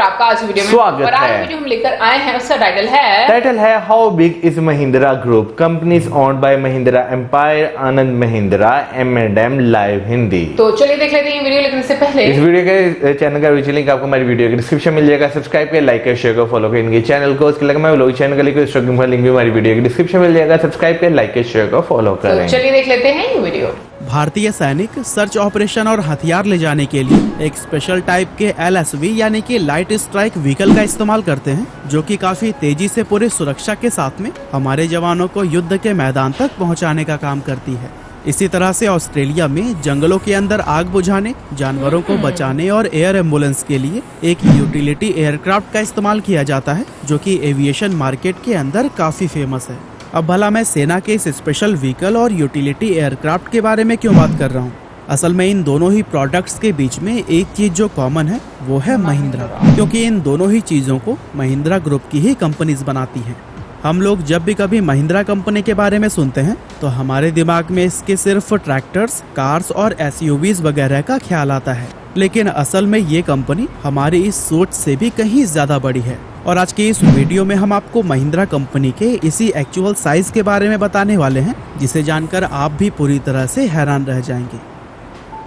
आपका आज वीडियो में स्वागत और आज है। वीडियो हम लेकर आए हैं, उसका टाइटल है how big is Mahindra group, companies owned by Mahindra empire, Anand Mahindra, M&M live Hindi. तो चलिए देख लेते हैं वीडियो। लेकिन इससे पहले इस वीडियो के चैनल का वीडियो लिंक आपको हमारी वीडियो के डिस्क्रिप्शन मिल जाएगा। सब्सक्राइब कर, लाइक कर, शेयर कर, फॉलो कर इनके चैनल को। उसके अलावा मैं व्लॉग चैनल का लिंक भी हमारी वीडियो के डिस्क्रिप्शन मिल जाएगा। सब्सक्राइब कर, लाइक कर, शेयर कर, फॉलो तो करें। चलिए देख लेते हैं ये वीडियो। भारतीय सैनिक सर्च ऑपरेशन और हथियार ले जाने के लिए एक स्पेशल टाइप के LSV यानी कि लाइट स्ट्राइक व्हीकल का इस्तेमाल करते हैं, जो कि काफी तेजी से पूरी सुरक्षा के साथ में हमारे जवानों को युद्ध के मैदान तक पहुंचाने का काम करती है। इसी तरह से ऑस्ट्रेलिया में जंगलों के अंदर आग बुझाने, जानवरों को बचाने और एयर एम्बुलेंस के लिए एक यूटिलिटी एयरक्राफ्ट का इस्तेमाल किया जाता है, जो कि एविएशन मार्केट के अंदर काफी फेमस है। अब भला मैं सेना के इस स्पेशल व्हीकल और यूटिलिटी एयरक्राफ्ट के बारे में क्यों बात कर रहा हूँ? असल में इन दोनों ही प्रोडक्ट्स के बीच में एक चीज जो कॉमन है वो है महिंद्रा, क्योंकि इन दोनों ही चीजों को महिंद्रा ग्रुप की ही कंपनीज बनाती हैं। हम लोग जब भी कभी महिंद्रा कंपनी के बारे में सुनते हैं तो हमारे दिमाग में इसके सिर्फ ट्रैक्टर्स, कार्स और SUVs वगैरह का ख्याल आता है, लेकिन असल में ये कंपनी हमारी इस सोच से भी कहीं ज्यादा बड़ी है। और आज के इस वीडियो में हम आपको महिंद्रा कंपनी के इसी एक्चुअल साइज के बारे में बताने वाले हैं, जिसे जानकर आप भी पूरी तरह से हैरान रह जाएंगे।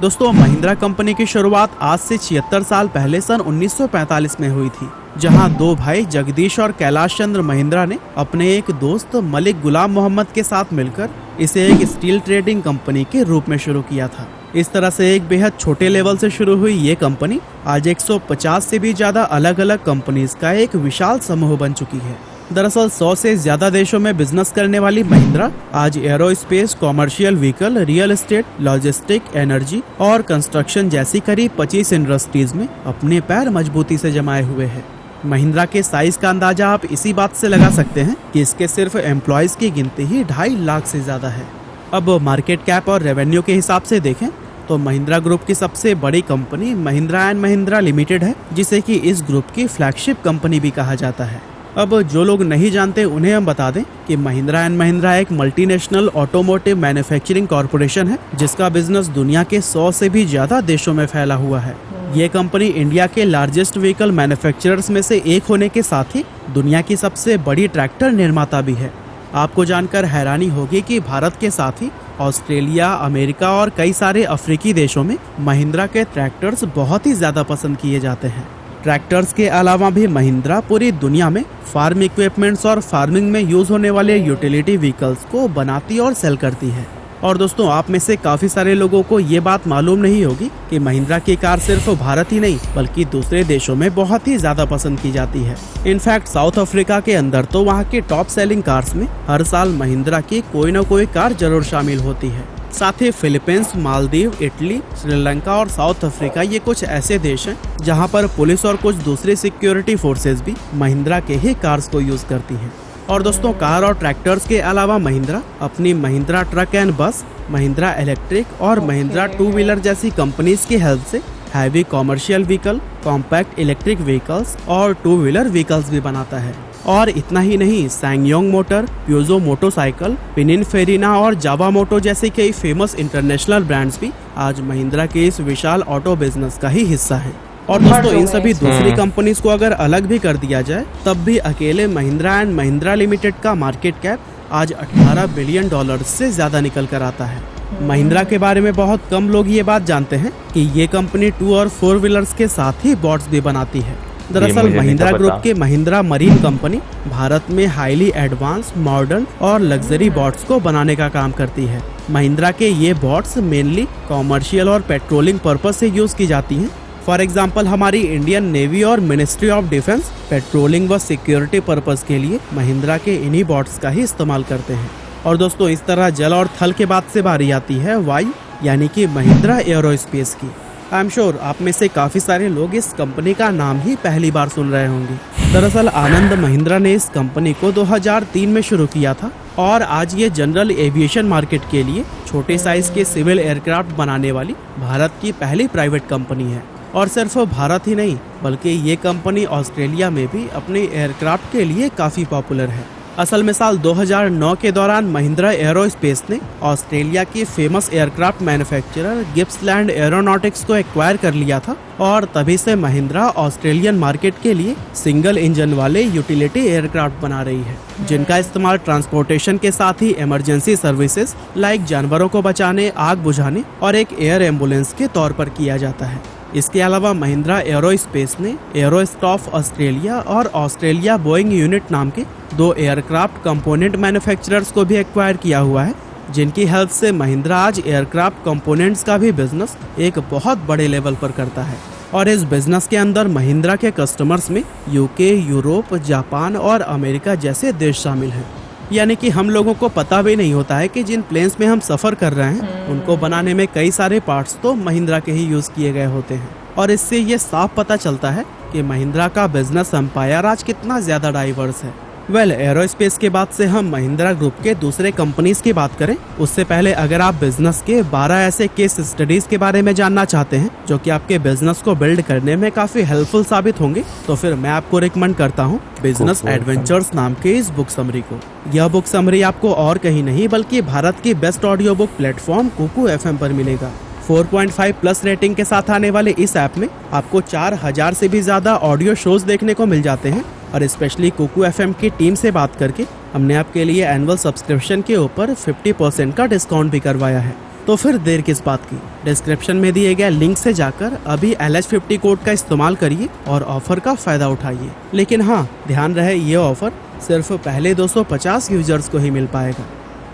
दोस्तों, महिंद्रा कंपनी की शुरुआत आज से 76 साल पहले सन 1945 में हुई थी, जहां दो भाई जगदीश और कैलाश चंद्र महिंद्रा ने अपने एक दोस्त मलिक गुलाम मोहम्मद के साथ मिलकर इसे एक स्टील ट्रेडिंग कंपनी के रूप में शुरू किया था। इस तरह से एक बेहद छोटे लेवल से शुरू हुई ये कंपनी आज 150 से भी ज्यादा अलग अलग कंपनीज का एक विशाल समूह बन चुकी है। दरअसल 100 से ज्यादा देशों में बिजनेस करने वाली महिंद्रा आज aerospace, commercial vehicle, real estate, logistic, energy और कंस्ट्रक्शन जैसी करीब 25 इंडस्ट्रीज में अपने पैर मजबूती से जमाए हुए है। महिंद्रा के साइज का अंदाजा आप इसी बात से लगा सकते हैं कि इसके सिर्फ एम्प्लॉयज की गिनती ही 2.5 लाख से ज्यादा है। अब मार्केट कैप और रेवेन्यू के हिसाब से देखें तो महिंद्रा ग्रुप की सबसे बड़ी company Mahindra and Mahindra limited है, जिसे कि इस ग्रुप की फ्लैगशिप कंपनी भी कहा जाता है। अब जो लोग नहीं जानते उन्हें हम बता दें कि महिंद्रा एंड महिंद्रा एक मल्टीनेशनल ऑटोमोटिव मैन्युफैक्चरिंग कॉरपोरेशन है, जिसका बिजनेस दुनिया के 100 से भी ज्यादा देशों में फैला हुआ है। ये कंपनी इंडिया के लार्जेस्ट व्हीकल मैन्युफैक्चरर्स में से एक होने के साथ ही दुनिया की सबसे बड़ी ट्रैक्टर निर्माता भी है। आपको जानकर हैरानी होगी कि भारत के साथ ही ऑस्ट्रेलिया, अमेरिका और कई सारे अफ्रीकी देशों में महिंद्रा के ट्रैक्टर्स बहुत ही ज्यादा पसंद किए जाते हैं। ट्रैक्टर्स के अलावा भी महिंद्रा पूरी दुनिया में फार्म इक्विपमेंट्स और फार्मिंग में यूज होने वाले यूटिलिटी व्हीकल्स को बनाती और सेल करती है। और दोस्तों, आप में से काफी सारे लोगों को ये बात मालूम नहीं होगी कि महिंद्रा की कार सिर्फ भारत ही नहीं बल्कि दूसरे देशों में बहुत ही ज्यादा पसंद की जाती है। इनफैक्ट साउथ अफ्रीका के अंदर तो वहाँ की टॉप सेलिंग कार्स में हर साल महिंद्रा की कोई न कोई कार जरूर शामिल होती है। साथ ही फिलीपींस, मालदीव, इटली, श्रीलंका और साउथ अफ्रीका ये कुछ ऐसे देश हैं जहाँ पर पुलिस और कुछ दूसरी सिक्योरिटी फोर्सेज भी महिंद्रा के ही कार्स को यूज करती हैं। और दोस्तों, कार और ट्रैक्टर्स के अलावा महिंद्रा अपनी महिंद्रा ट्रक एंड बस, महिंद्रा इलेक्ट्रिक और महिंद्रा टू व्हीलर जैसी कंपनीज की हेल्प से heavy commercial vehicle, compact electric vehicles और टू व्हीलर व्हीकल्स भी बनाता है। और इतना ही नहीं, SsangYong motor, Peugeot motorcycle, Pininfarina और जावा मोटो जैसे कई फेमस इंटरनेशनल ब्रांड्स भी आज महिंद्रा के इस विशाल ऑटो बिजनेस का ही हिस्सा है। और दोस्तों, इन सभी दूसरी कंपनीज को अगर अलग भी कर दिया जाए तब भी अकेले महिंद्रा एंड महिंद्रा लिमिटेड का मार्केट कैप आज $18 बिलियन से ज्यादा निकल कर आता है। महिंद्रा के बारे में बहुत कम लोग ये बात जानते हैं कि ये कंपनी 2 और 4 व्हीलर्स के साथ ही बॉट्स भी बनाती है। दरअसल महिंद्रा ग्रुप के महिंद्रा मरीन कंपनी भारत में हाईली एडवांस, मॉडर्न और लग्जरी बोट्स को बनाने का काम करती है। महिंद्रा के ये बोट्स मेनली कॉमर्शियल और पेट्रोलिंग पर्पज से यूज की जाती हैं। फॉर एग्जाम्पल, हमारी इंडियन नेवी और मिनिस्ट्री ऑफ डिफेंस पेट्रोलिंग व सिक्योरिटी पर्पज के लिए महिंद्रा के इन्हीं बोट्स का ही इस्तेमाल करते हैं। और दोस्तों, इस तरह जल और थल के बाद से बारी आती है वायु यानी कि महिंद्रा एरोस्पेस की। आई एम श्योर आप में से काफी सारे लोग इस कंपनी का नाम ही पहली बार सुन रहे होंगे। दरअसल आनंद महिंद्रा ने इस कंपनी को 2003 में शुरू किया था और आज ये जनरल एविएशन मार्केट के लिए छोटे साइज के सिविल एयरक्राफ्ट बनाने वाली भारत की पहली प्राइवेट कंपनी है। और सिर्फ भारत ही नहीं बल्कि ये कंपनी ऑस्ट्रेलिया में भी अपने एयरक्राफ्ट के लिए काफी पॉपुलर है। असल में साल 2009 के दौरान महिंद्रा एरोस्पेस ने ऑस्ट्रेलिया की famous aircraft manufacturer Gippsland aeronautics को एक्वायर कर लिया था और तभी से महिंद्रा ऑस्ट्रेलियन मार्केट के लिए सिंगल इंजन वाले यूटिलिटी एयरक्राफ्ट बना रही है, जिनका इस्तेमाल ट्रांसपोर्टेशन के साथ ही इमरजेंसी सर्विसेज लाइक जानवरों को बचाने, आग बुझाने और एक एयर एम्बुलेंस के तौर पर किया जाता है। इसके अलावा महिंद्रा एरोस्पेस ने एरोस्टॉफ ऑस्ट्रेलिया और ऑस्ट्रेलिया बोइंग यूनिट नाम के 2 एयरक्राफ्ट कंपोनेंट मैन्युफैक्चरर्स को भी एक्वायर किया हुआ है, जिनकी हेल्प से महिंद्रा आज एयरक्राफ्ट कंपोनेंट्स का भी बिजनेस एक बहुत बड़े लेवल पर करता है। और इस बिजनेस के अंदर महिंद्रा के कस्टमर्स में यूके, यूरोप, जापान और अमेरिका जैसे देश शामिल हैं। यानी कि हम लोगों को पता भी नहीं होता है कि जिन प्लेन्स में हम सफर कर रहे हैं उनको बनाने में कई सारे पार्ट्स तो महिंद्रा के ही यूज किए गए होते हैं। और इससे ये साफ पता चलता है कि महिंद्रा का बिजनेस एम्पायर आज कितना ज्यादा डाइवर्स है। एरोस्पेस के बाद से हम महिंद्रा ग्रुप के दूसरे कंपनीज की बात करें, उससे पहले अगर आप बिजनेस के 12 ऐसे केस स्टडीज के बारे में जानना चाहते हैं जो कि आपके बिजनेस को बिल्ड करने में काफी हेल्पफुल साबित होंगे, तो फिर मैं आपको रिकमेंड करता हूँ बिजनेस एडवेंचर्स नाम के इस बुक समरी को। यह बुक समरी आपको और कहीं नहीं बल्कि भारत की best audio book platform Kuku FM पर मिलेगा। 4.5 प्लस रेटिंग के साथ आने वाले इस ऐप में आपको 4000 से भी ज्यादा ऑडियो शोज देखने को मिल जाते हैं और स्पेशली कुकू FM की टीम से बात करके हमने आपके लिए एनुअल सब्सक्रिप्शन के ऊपर 50% का डिस्काउंट भी करवाया है। तो फिर देर किस बात की, डिस्क्रिप्शन में दिए गए लिंक से जाकर अभी LH50 कोड का इस्तेमाल करिए और ऑफर का फायदा उठाइए। लेकिन हाँ, ध्यान रहे ये ऑफर सिर्फ पहले 250 यूजर्स को ही मिल पाएगा।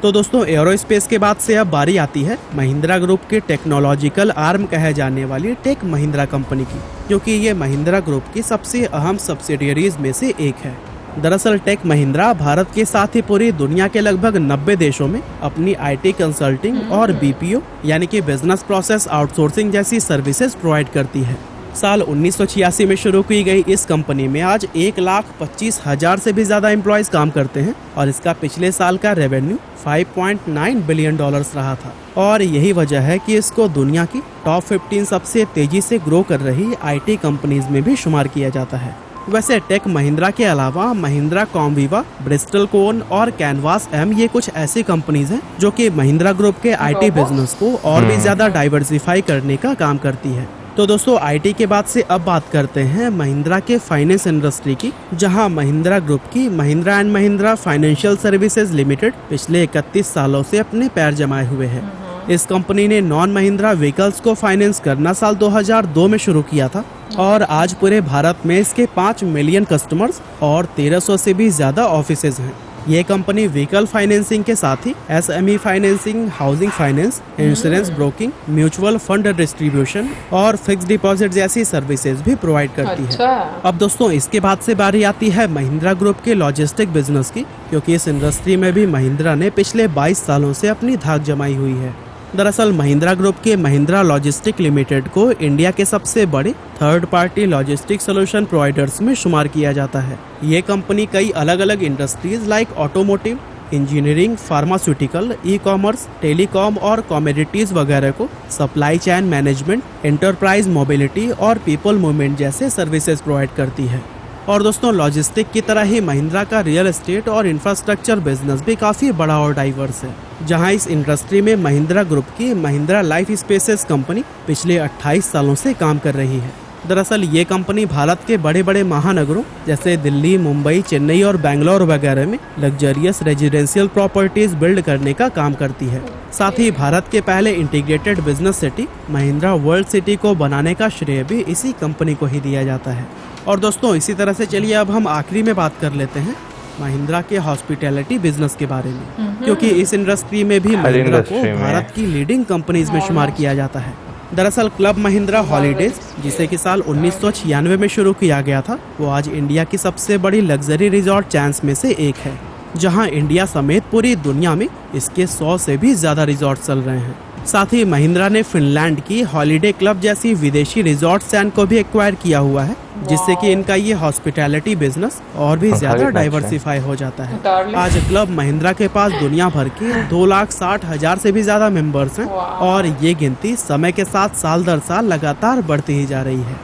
तो दोस्तों, एरोस्पेस के बाद से अब बारी आती है महिंद्रा ग्रुप के टेक्नोलॉजिकल आर्म कहे जाने वाली टेक महिंद्रा कंपनी की, क्योंकि ये महिंद्रा ग्रुप की सबसे अहम सब्सिडियरीज में से एक है। दरअसल टेक महिंद्रा भारत के साथ ही पूरी दुनिया के लगभग 90 देशों में अपनी IT कंसल्टिंग और BPO यानी कि बिजनेस प्रोसेस आउटसोर्सिंग जैसी सर्विसेज प्रोवाइड करती है। साल 1986 में शुरू की गई इस कंपनी में आज 1,25,000 से भी ज्यादा एम्प्लॉयज काम करते हैं और इसका पिछले साल का रेवेन्यू $5.9 बिलियन रहा था। और यही वजह है कि इसको दुनिया की टॉप 15 सबसे तेजी से ग्रो कर रही IT कंपनीज में भी शुमार किया जाता है। वैसे टेक महिंद्रा के अलावा महिंद्रा कॉमवीवा, ब्रिस्टल कोन और कैनवास M ये कुछ ऐसी कंपनीज हैं जो कि महिंद्रा ग्रुप के IT बिजनेस को और भी ज्यादा डाइवर्सिफाई करने का काम करती है। तो दोस्तों, IT के बाद से अब बात करते हैं महिंद्रा के फाइनेंस इंडस्ट्री की, जहां महिंद्रा ग्रुप की Mahindra and Mahindra financial services limited पिछले 31 सालों से अपने पैर जमाए हुए है। इस कंपनी ने नॉन महिंद्रा व्हीकल्स को फाइनेंस करना साल 2002 में शुरू किया था और आज पूरे भारत में इसके 5 मिलियन कस्टमर्स और 1300 से भी ज्यादा ऑफिसेज हैं। ये कंपनी व्हीकल फाइनेंसिंग के साथ ही SME financing, housing finance, insurance broking, mutual fund distribution और फिक्स डिपॉजिट जैसी सर्विसेज भी प्रोवाइड करती है। अब दोस्तों, इसके बाद से बारी आती है महिंद्रा ग्रुप के लॉजिस्टिक बिजनेस की, क्योंकि इस इंडस्ट्री में भी महिंद्रा ने पिछले 22 सालों से अपनी धाक जमाई हुई है। दरअसल महिंद्रा ग्रुप के महिंद्रा लॉजिस्टिक लिमिटेड को इंडिया के सबसे बड़े third party logistic solution providers में शुमार किया जाता है। ये कंपनी कई अलग अलग industries like automotive, engineering, pharmaceutical, ecommerce, telecom और कमोडिटीज वगैरह को supply chain management, enterprise mobility और पीपल मूवमेंट जैसे सर्विसेज प्रोवाइड करती है। और दोस्तों, लॉजिस्टिक की तरह ही महिंद्रा का रियल एस्टेट और इंफ्रास्ट्रक्चर बिजनेस भी काफी बड़ा और डाइवर्स है, जहां इस इंडस्ट्री में महिंद्रा ग्रुप की महिंद्रा लाइफ स्पेसेस कंपनी पिछले 28 सालों से काम कर रही है। दरअसल ये कंपनी भारत के बड़े बड़े महानगरों जैसे दिल्ली, मुंबई, चेन्नई और बैंगलोर वगैरह में लग्जरियस रेजिडेंशियल प्रॉपर्टीज बिल्ड करने का काम करती है। साथ ही भारत के पहले integrated business city Mahindra world city को बनाने का श्रेय भी इसी कंपनी को ही दिया जाता है। और दोस्तों, इसी तरह से चलिए अब हम आखिरी में बात कर लेते हैं महिंद्रा के हॉस्पिटैलिटी बिजनेस के बारे में, क्योंकि इस इंडस्ट्री में भी महिंद्रा को भारत की लीडिंग कंपनीज में शुमार किया जाता है। दरअसल क्लब महिंद्रा हॉलीडेज, जिसे कि साल 1996 में शुरू किया गया था, वो आज इंडिया की सबसे बड़ी लग्जरी रिजॉर्ट चैन्स में से एक है, जहां इंडिया समेत पूरी दुनिया में इसके 100 से भी ज्यादा रिजॉर्ट चल रहे हैं। साथ ही महिंद्रा ने फिनलैंड की हॉलीडे क्लब जैसी विदेशी रिजॉर्ट चैन को भी एक्वायर किया हुआ है, जिससे कि इनका ये हॉस्पिटैलिटी बिजनेस और भी ज्यादा डाइवर्सिफाई हो जाता है। आज क्लब महिंद्रा के पास दुनिया भर के 2,60,000 से भी ज्यादा मेंबर्स हैं और ये गिनती समय के साथ साल दर साल लगातार बढ़ती ही जा रही है।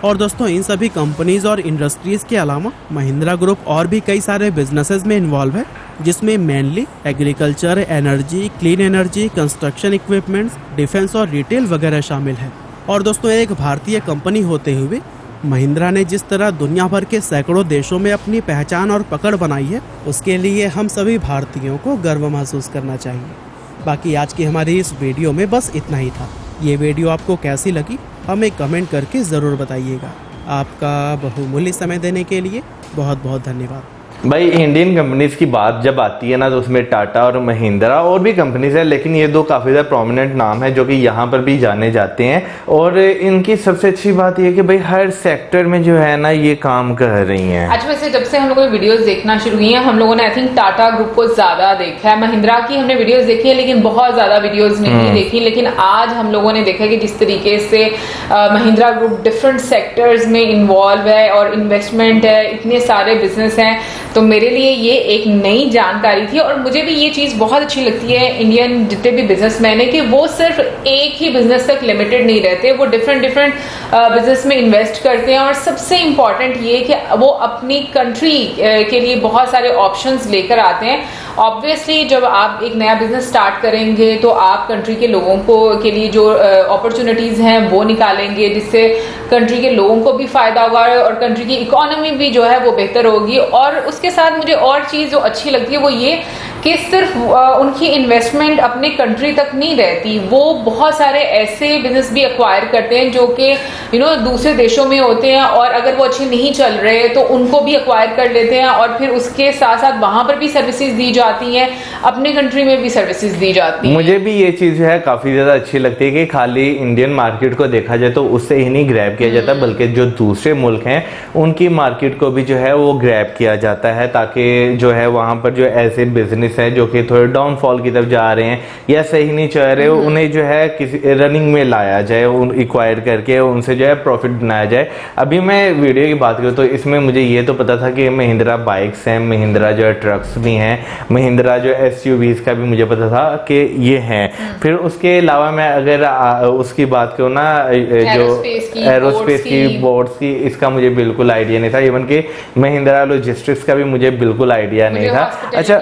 और दोस्तों इन सभी कंपनीज और इंडस्ट्रीज के अलावा महिंद्रा ग्रुप और भी कई सारे बिजनेसेस में इन्वॉल्व है, जिसमें mainly agriculture, energy, clean energy, construction equipments, defence और रिटेल वगैरह शामिल है। और दोस्तों एक भारतीय कंपनी होते हुए महिंद्रा ने जिस तरह दुनिया भर के सैकड़ों देशों में अपनी पहचान और पकड़ बनाई है, उसके लिए हम सभी भारतीयों को गर्व महसूस करना चाहिए। बाकी आज की हमारी इस वीडियो में बस इतना ही था। ये वीडियो आपको कैसी लगी हमें कमेंट करके ज़रूर बताइएगा। आपका बहुमूल्य समय देने के लिए बहुत बहुत धन्यवाद। भाई इंडियन कंपनीज की बात जब आती है ना तो उसमें टाटा और महिंद्रा और भी कंपनीज है, लेकिन ये दो काफ़ी ज़्यादा प्रोमिनेंट नाम है जो कि यहाँ पर भी जाने जाते हैं। और इनकी सबसे अच्छी बात ये कि भाई हर सेक्टर में जो है ना ये काम कर रही हैं। आज वैसे जब से हम लोगों ने वीडियोस देखना शुरू की हैं, हम लोगों ने आई थिंक टाटा ग्रुप को ज़्यादा देखा है। महिंद्रा की हमने वीडियोस देखी है लेकिन बहुत ज़्यादा वीडियोस नहीं देखी। लेकिन आज हम लोगों ने देखा कि जिस तरीके से महिंद्रा ग्रुप डिफरेंट सेक्टर्स में इन्वॉल्व है और इन्वेस्टमेंट है, इतने सारे बिजनेस हैं, तो मेरे लिए ये एक नई जानकारी थी। और मुझे भी ये चीज़ बहुत अच्छी लगती है इंडियन जितने भी बिजनेसमैन है कि वो सिर्फ एक ही बिजनेस तक लिमिटेड नहीं रहते, वो डिफरेंट बिजनेस में इन्वेस्ट करते हैं। और सबसे इम्पॉर्टेंट ये कि वो अपनी कंट्री के लिए बहुत सारे ऑप्शंस लेकर आते हैं। ऑब्वियसली जब आप एक नया बिजनेस स्टार्ट करेंगे तो आप कंट्री के लोगों को के लिए जो अपॉर्चुनिटीज हैं वो निकालेंगे, जिससे कंट्री के लोगों को भी फायदा होगा और कंट्री की इकोनॉमी भी जो है वो बेहतर होगी। और उसके साथ मुझे और चीज जो अच्छी लगती है वो ये कि सिर्फ उनकी इन्वेस्टमेंट अपने कंट्री तक नहीं रहती, वो बहुत सारे ऐसे बिजनेस भी एक्वायर करते हैं जो कि दूसरे देशों में होते हैं और अगर वो अच्छे नहीं चल रहे तो उनको भी एक्वायर कर लेते हैं और फिर उसके साथ साथ वहां पर भी सर्विसेज दी जाती हैं, अपने कंट्री में भी सर्विसेज दी जाती हैं। मुझे भी ये चीज है काफी ज्यादा अच्छी लगती है कि खाली इंडियन मार्केट को देखा जाए तो उससे ही नहीं ग्रैब किया जाता, बल्कि जो दूसरे मुल्क हैं उनकी मार्केट को भी जो है वो ग्रैब किया जाता है, ताकि जो है वहां पर जो ऐसे बिजनेस है जो कि थोड़े डाउनफॉल की तरफ जा रहे हैं या सही नहीं चल रहे, उन्हें जो है किसी रनिंग में लाया जाए, उन एक्वायर करके उनसे जो है प्रॉफिट बनाया जाए। अभी मैं वीडियो की बात करूँ तो इसमें मुझे ये तो पता था कि महिंद्रा बाइक्स हैं, महिंद्रा जो है ट्रक्स भी हैं, महिंद्रा जो SUVs का भी मुझे पता था कि ये हैं। फिर उसके अलावा मैं अगर उसकी बात करूँ ना जो एरोस्पेस की बोर्ड्स की, इसका मुझे बिल्कुल आइडिया नहीं था। इवन कि महिंद्रा लॉजिस्टिक्स का भी मुझे बिल्कुल आइडिया नहीं था। अच्छा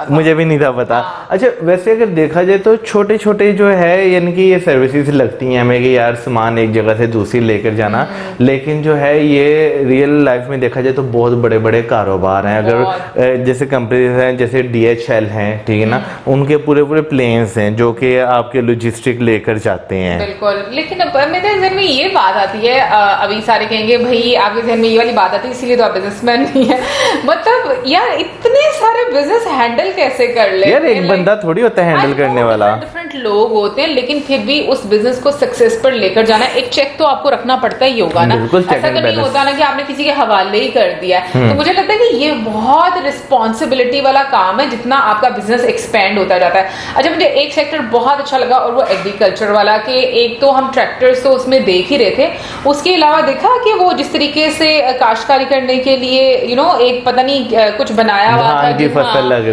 मुझे भी नहीं था पता। अच्छा वैसे अगर देखा जाए तो छोटे छोटे जो है यानी कि ये सर्विसेज लगती हैं हमें कि यार सामान एक जगह से दूसरी लेकर जाना, लेकिन जो है ये रियल लाइफ में देखा जाए तो बहुत बड़े बड़े कारोबार हैं। अगर जैसे कंपनीज हैं जैसे DHL हैं, ठीक है ना, उनके पूरे पूरे प्लेन्स हैं जो कि आपके लॉजिस्टिक लेकर जाते हैं। बिल्कुल, लेकिन अब मेरे जहन में ये बात आती है, अभी सारे कहेंगे भाई आपके जहन में ये वाली बात आती है इसलिए तो आप बिजनेसमैन नहीं है। मतलब यार इतने सारे बिजनेस हैंडल कैसे कर ले यार, एक बंदा थोड़ी होता है हैंडल करने वाला, डिफरेंट लोग होते हैं, लेकिन फिर भी उस बिजनेस को सक्सेस पर लेकर जाना एक चेक तो आपको रखना पड़ता ही होगा ना। ऐसा तो नहीं होता ना कि आपने किसी के हवाले ही कर दिया। तो मुझे लगता है कि ये बहुत रिस्पॉन्सिबिलिटी वाला काम है जितना आपका बिजनेस एक्सपेंड होता जाता है। अच्छा मुझे एक सेक्टर बहुत अच्छा लगा और वो एग्रीकल्चर वाला, कि एक तो हम ट्रैक्टर्स तो उसमें देख ही रहे थे, उसके अलावा देखा कि वो जिस तरीके से काश्तकारी करने के लिए एक पता नहीं कुछ बनाया हुआ था, फसल लग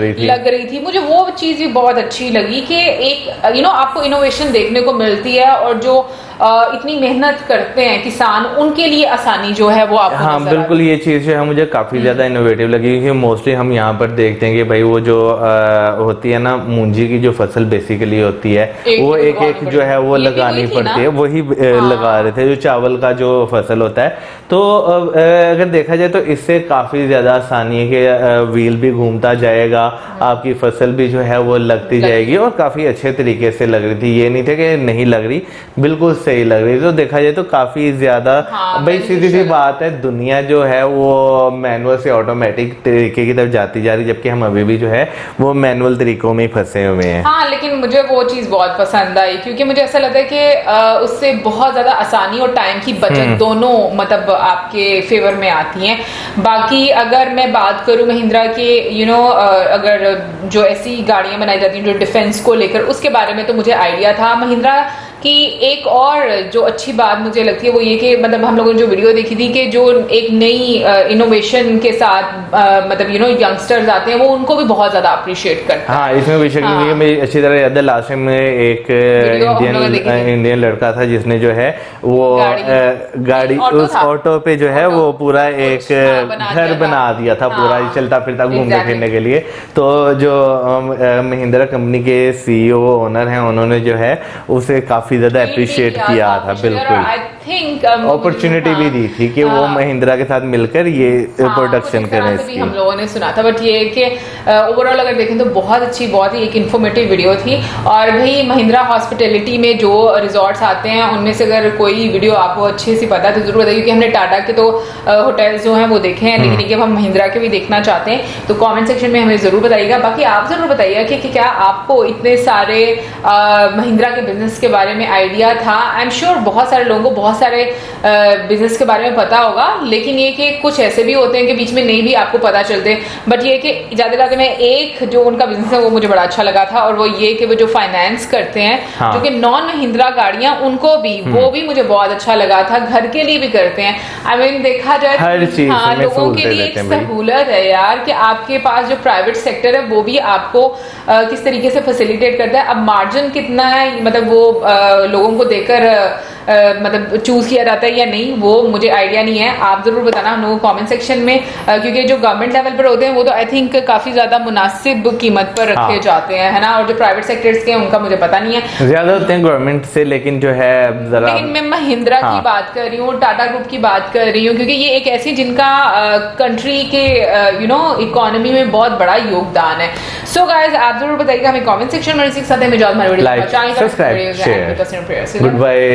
रही थी। मुझे वो चीज भी बहुत अच्छी लगी कि एक आपको इनोवेशन देखने को मिलती है और जो इतनी मेहनत करते हैं किसान, उनके लिए आसानी जो है वो आपको हाँ बिल्कुल, ये चीज जो है मुझे काफी ज्यादा इनोवेटिव लगी, क्योंकि मोस्टली हम यहाँ पर देखते हैं कि भाई वो जो होती है ना मूंजी की जो फसल बेसिकली होती है वो एक जो है वो लगानी पड़ती है, वही लगा रहे थे जो चावल का जो फसल होता है। तो अगर देखा जाए तो इससे काफी ज्यादा आसानी है कि व्हील भी घूमता जाएगा, आपकी फसल भी जो है वो लगती जाएगी और काफी अच्छे तरीके से लग रही थी। ये नहीं थे कि नहीं लग रही, बिल्कुल सही लग रही। तो देखा जाए तो काफी ज्यादा भाई सीधी सी बात है, दुनिया जो है वो मैनुअल से ऑटोमेटिक तरीके की तरफ जाती जा रही, जबकि हम अभी भी जो है वो मैनुअल तरीकों में फंसे हुए हैं। हाँ, लेकिन मुझे वो चीज बहुत पसंद आई क्योंकि मुझे ऐसा लगता है कि उससे बहुत ज्यादा आसानी और टाइम की बचत दोनों मतलब आपके फेवर में आती हैं। बाकी अगर मैं बात करूं महिंद्रा के अगर जो ऐसी गाड़ियां बनाई जाती हैं जो डिफेंस को लेकर, उसके बारे में तो मुझे आइडिया था। महिंद्रा कि एक और जो अच्छी बात मुझे लगती है वो ये कि मतलब हम लोगों ने जो वीडियो देखी थी कि जो एक नई इनोवेशन के साथ मतलब यंगस्टर्स आते हैं वो उनको भी बहुत ज्यादा अप्रिशिएट करते हैं। हाँ, इसमें बेशक नहीं है, मुझे अच्छी तरह याद है लास्ट टाइम में एक इंडियन लड़का था जिसने जो है वो गाड़ी उस ऑटो पे जो है वो पूरा एक घर बना दिया था पूरा चलता फिरता घूमने फिरने के लिए। तो जो महिंद्रा कंपनी के सीईओ ओनर हैं उन्होंने जो है उसे काफी ज्यादा अप्रिशिएट किया था। बिल्कुल अपॉर्चुनिटी भी दी थी कि वो महिंद्रा के साथ मिलकर ये प्रोडक्शन करें इसकी। हम लोगों ने सुना था, बट ये कि ओवरऑल अगर देखें तो बहुत अच्छी, बहुत ही एक इन्फॉर्मेटिव वीडियो थी। और भाई महिंद्रा हॉस्पिटैलिटी में जो रिजॉर्ट्स आते हैं उनमें से अगर कोई वीडियो आपको अच्छे से पता है तो जरूर बताइए, क्योंकि हमने टाटा के तो होटल्स जो हैं वो देखे हैं, लेकिन ये हम महिंद्रा के भी देखना चाहते हैं तो कमेंट सेक्शन में हमें जरूर बताइएगा। बाकी आप जरूर बताइए कि क्या आपको इतने सारे महिंद्रा के बिजनेस के बारे में आइडिया था। आई एम श्योर बहुत सारे लोगों को बहुत सारे बिजनेस के बारे में पता होगा, लेकिन ये कि कुछ ऐसे भी होते हैं कि बीच में नहीं भी आपको पता चलते। बट ये कि ज्यादा में एक जो उनका बिजनेस है वो मुझे बड़ा अच्छा लगा था, और वो ये कि वो जो फाइनेंस करते हैं हाँ। जो कि नॉन महिंद्रा गाड़ियां उनको भी वो भी मुझे बहुत अच्छा लगा था, घर के लिए भी करते हैं। आई मीन देखा जाए हर चीज हाँ, लोगों के लिए एक सहूलत है यार कि आपके पास जो प्राइवेट सेक्टर है वो भी आपको किस तरीके से फैसिलिटेट करता है। अब मार्जिन कितना है मतलब वो लोगों को देकर मतलब चूज किया जाता है या नहीं वो मुझे आइडिया नहीं है, आप जरूर बताना हम लोगों को कमेंट सेक्शन में, क्योंकि जो गवर्नमेंट लेवल पर होते हैं वो तो आई थिंक काफी ज्यादा मुनासिब कीमत पर रखे जाते हैं, है ना, और जो प्राइवेट सेक्टर्स के उनका मुझे पता नहीं है, ज्यादा होते हैं गवर्नमेंट से, लेकिन जो है जरा। लेकिन मैं महिंद्रा की बात कर रही हूँ, टाटा ग्रुप की बात कर रही हूँ, क्योंकि ये एक ऐसी जिनका कंट्री के इकोनॉमी में बहुत बड़ा योगदान है। सो गाइस आप जरूर बताइएगा हमें कमेंट सेक्शन में, इसी के साथ हमें like subscribe share. Good bye.